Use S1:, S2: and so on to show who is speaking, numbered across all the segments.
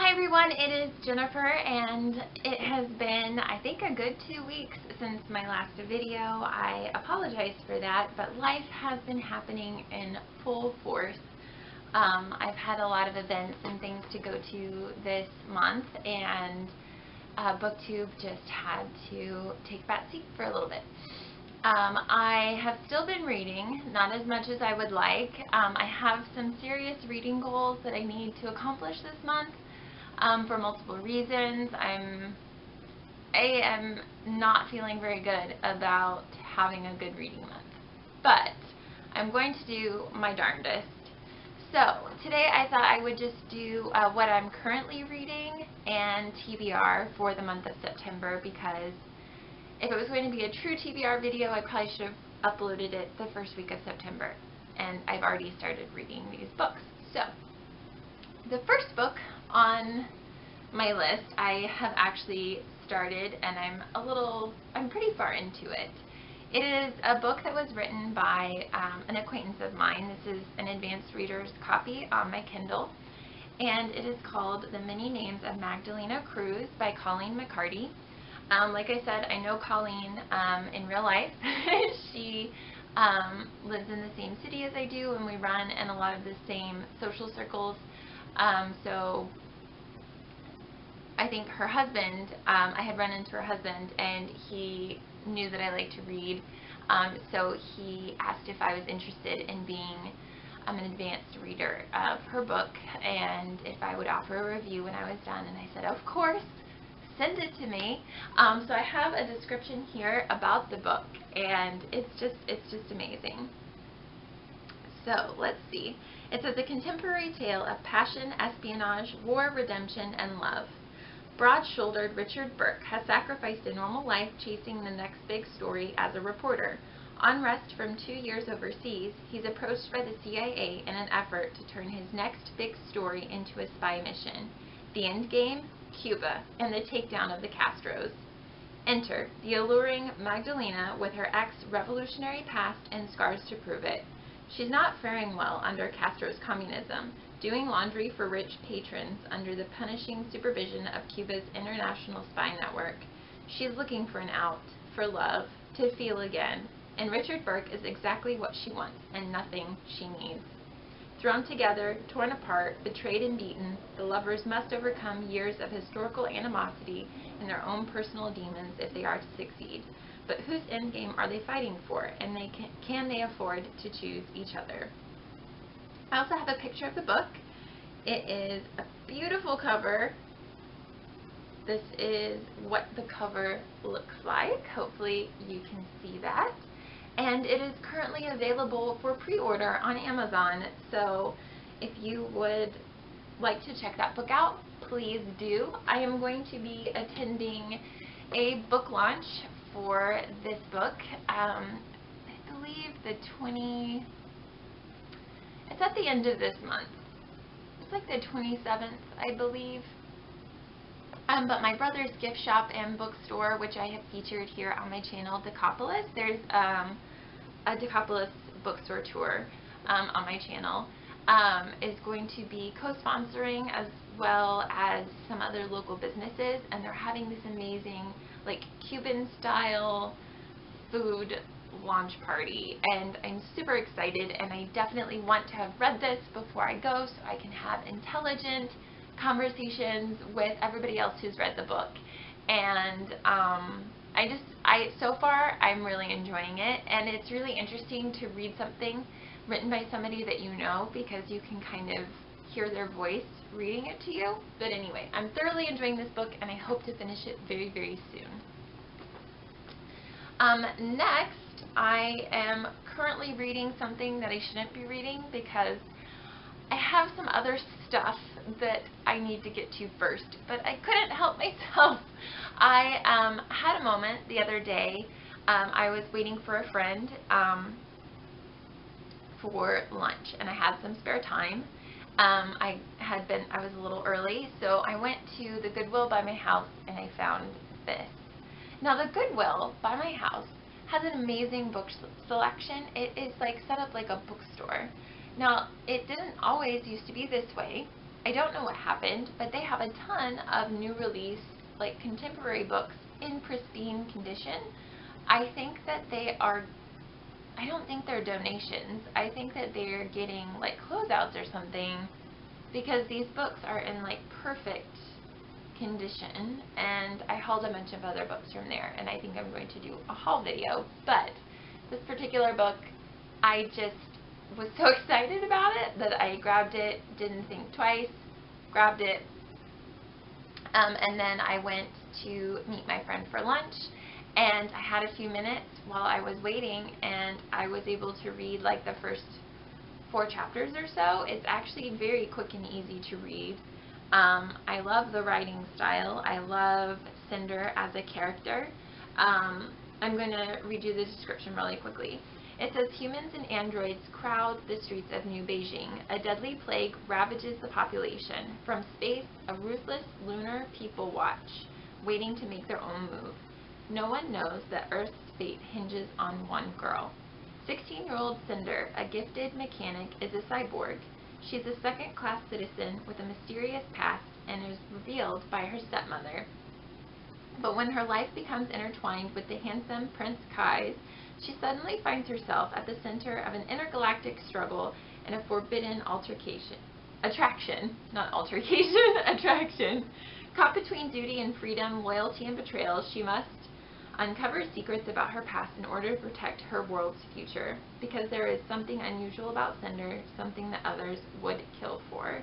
S1: Hi everyone, it is Jennifer, and it has been, I think, a good 2 weeks since my last video. I apologize for that, but life has been happening in full force. I've had a lot of events and things to go to this month, and BookTube just had to take a back seat for a little bit. I have still been reading, not as much as I would like. I have some serious reading goals that I need to accomplish this month. For multiple reasons. I am not feeling very good about having a good reading month, but I'm going to do my darndest. So today I thought I would just do what I'm currently reading and TBR for the month of September, because if it was going to be a true TBR video, I probably should have uploaded it the first week of September, and I've already started reading these books. So the first book on my list I have actually started, and I'm pretty far into it. It is a book that was written by an acquaintance of mine. This is an advanced reader's copy on my Kindle, and it is called The Many Names of Magdalena Cruz by Colleen McCarty. Like I said, I know Colleen in real life. She lives in the same city as I do, and we run in a lot of the same social circles. So I think her husband, I had run into her husband, and he knew that I like to read, so he asked if I was interested in being an advanced reader of her book, and if I would offer a review when I was done, and I said, of course, send it to me. So I have a description here about the book, and it's just amazing. So let's see. It says, a contemporary tale of passion, espionage, war, redemption, and love. Broad-shouldered Richard Burke has sacrificed a normal life chasing the next big story as a reporter. On rest from 2 years overseas, he's approached by the CIA in an effort to turn his next big story into a spy mission. The end game? Cuba and the takedown of the Castros. Enter the alluring Magdalena with her ex-revolutionary past and scars to prove it. She's not faring well under Castro's communism, doing laundry for rich patrons under the punishing supervision of Cuba's international spy network. She's looking for an out, for love, to feel again, and Richard Burke is exactly what she wants and nothing she needs. Thrown together, torn apart, betrayed and beaten, the lovers must overcome years of historical animosity and their own personal demons if they are to succeed. But whose endgame are they fighting for, and can they afford to choose each other? I also have a picture of the book. It is a beautiful cover. This is what the cover looks like. Hopefully you can see that. And it is currently available for pre-order on Amazon. So if you would like to check that book out, please do. I am going to be attending a book launch for this book. I believe it's at the end of this month. It's like the 27th, I believe. But my brother's gift shop and bookstore, which I have featured here on my channel, Decapolis, there's a Decapolis bookstore tour on my channel, is going to be co-sponsoring, as well as some other local businesses, and they're having this amazing, like, Cuban style food launch party, and I'm super excited, and I definitely want to have read this before I go so I can have intelligent conversations with everybody else who's read the book. And so far I'm really enjoying it, and it's really interesting to read something written by somebody that you know, because you can kind of hear their voice reading it to you. But anyway, I'm thoroughly enjoying this book, and I hope to finish it very, very soon. Next, I am currently reading something that I shouldn't be reading, because I have some other stuff that I need to get to first, but I couldn't help myself. I had a moment the other day. I was waiting for a friend for lunch, and I had some spare time. I was a little early, so I went to the Goodwill by my house, and I found this. Now, the Goodwill by my house has an amazing book selection. It is like set up like a bookstore. Now, it didn't always used to be this way. I don't know what happened, but they have a ton of new release, like contemporary books in pristine condition. I think that they are, I don't think they're donations. I think that they're getting like closeouts or something, because these books are in like perfect condition, and I hauled a bunch of other books from there, and I think I'm going to do a haul video. But this particular book, I just was so excited about it that I grabbed it, didn't think twice, grabbed it, and then I went to meet my friend for lunch, and I had a few minutes while I was waiting, and I was able to read like the first 4 chapters or so. It's actually very quick and easy to read. I love the writing style. I love Cinder as a character. I'm going to read you the description really quickly. It says, humans and androids crowd the streets of New Beijing. A deadly plague ravages the population. From space, a ruthless lunar people watch, waiting to make their own move. No one knows that Earth's fate hinges on one girl. 16-year-old Cinder, a gifted mechanic, is a cyborg. She's a second-class citizen with a mysterious past and is revealed by her stepmother. But when her life becomes intertwined with the handsome Prince Kai's, she suddenly finds herself at the center of an intergalactic struggle and a forbidden attraction. Caught between duty and freedom, loyalty and betrayal, she must uncover secrets about her past in order to protect her world's future. Because there is something unusual about Cinder, something that others would kill for.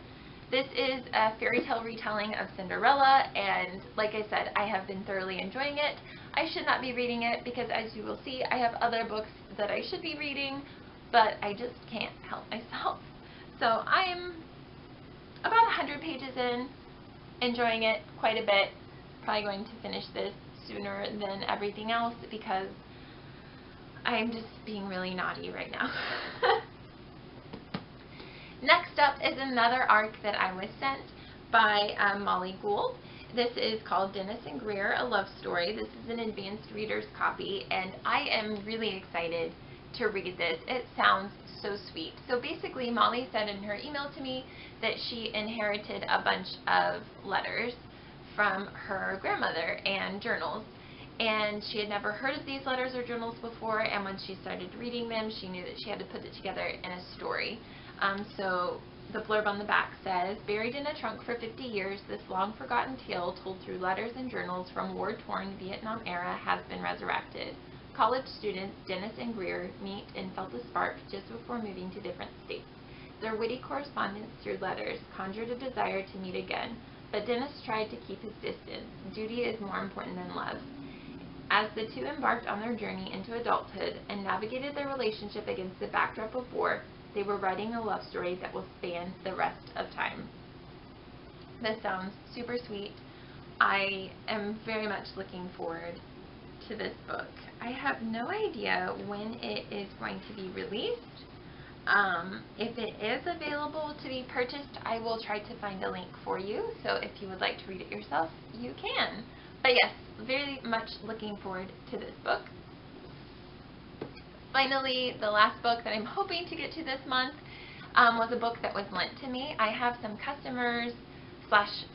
S1: This is a fairy tale retelling of Cinderella, and like I said, I have been thoroughly enjoying it. I should not be reading it because, as you will see, I have other books that I should be reading, but I just can't help myself. So I'm about 100 pages in, enjoying it quite a bit. Probably going to finish this sooner than everything else because I'm just being really naughty right now. Next up is another ARC that I was sent by Molly Gould. This is called Dennis and Greer, A Love Story. This is an advanced reader's copy, and I am really excited to read this. It sounds so sweet. So basically, Molly said in her email to me that she inherited a bunch of letters from her grandmother and journals. And she had never heard of these letters or journals before, and when she started reading them, she knew that she had to put it together in a story. So the blurb on the back says, buried in a trunk for 50 years, this long-forgotten tale told through letters and journals from war-torn Vietnam era has been resurrected. College students Dennis and Greer meet and felt a spark just before moving to different states. Their witty correspondence through letters conjured a desire to meet again, but Dennis tried to keep his distance. Duty is more important than love. As the two embarked on their journey into adulthood and navigated their relationship against the backdrop of war, they were writing a love story that will span the rest of time. This sounds super sweet. I am very much looking forward to this book. I have no idea when it is going to be released. If it is available to be purchased, I will try to find a link for you. So if you would like to read it yourself, you can. But yes, very much looking forward to this book. Finally, the last book that I'm hoping to get to this month was a book that was lent to me. I have some customers /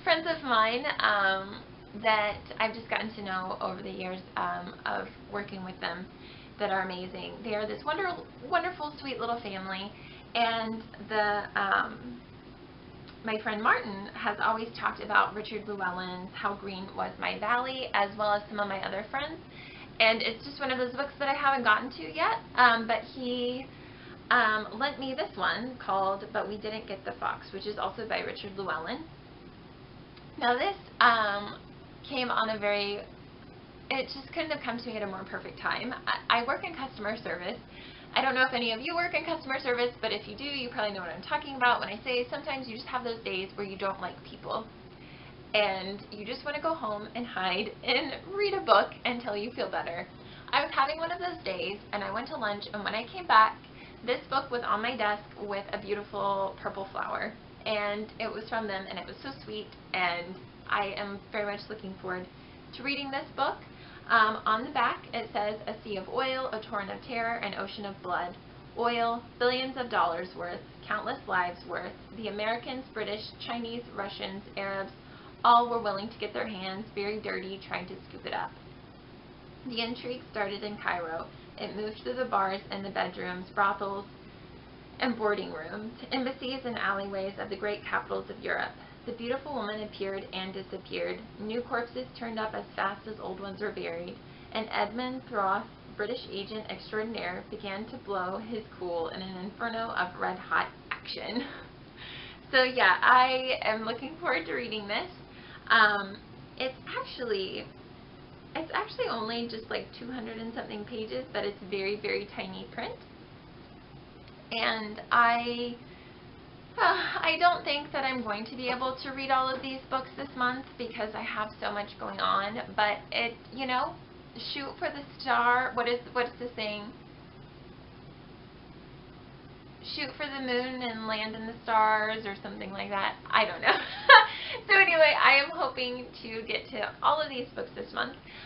S1: friends of mine that I've just gotten to know over the years of working with them that are amazing. They are this wonderful, sweet little family, and my friend Martin has always talked about Richard Llewellyn's How Green Was My Valley, as well as some of my other friends. And it's just one of those books that I haven't gotten to yet, but he lent me this one called But We Didn't Get the Fox, which is also by Richard Llewellyn. Now this came on it just couldn't have come to me at a more perfect time. I work in customer service. I don't know if any of you work in customer service, but if you do, you probably know what I'm talking about when I say sometimes you just have those days where you don't like people. And you just want to go home and hide and read a book until you feel better. I was having one of those days, and I went to lunch, and when I came back, this book was on my desk with a beautiful purple flower. And it was from them, and it was so sweet, and I am very much looking forward to reading this book. On the back, it says, a sea of oil, a torrent of terror, an ocean of blood. Oil, billions of dollars worth, countless lives worth. The Americans, British, Chinese, Russians, Arabs, all were willing to get their hands very dirty trying to scoop it up. The intrigue started in Cairo. It moved through the bars and the bedrooms, brothels, and boarding rooms, embassies and alleyways of the great capitals of Europe. The beautiful woman appeared and disappeared. New corpses turned up as fast as old ones were buried. And Edmund Throth, British agent extraordinaire, began to blow his cool in an inferno of red-hot action. So yeah, I am looking forward to reading this. It's actually only just like 200 and something pages, but it's very, very tiny print. And I don't think that I'm going to be able to read all of these books this month because I have so much going on, but it, you know, shoot for the star. What is the saying? Shoot for the moon and land in the stars or something like that. I don't know. So anyway, I am hoping to get to all of these books this month.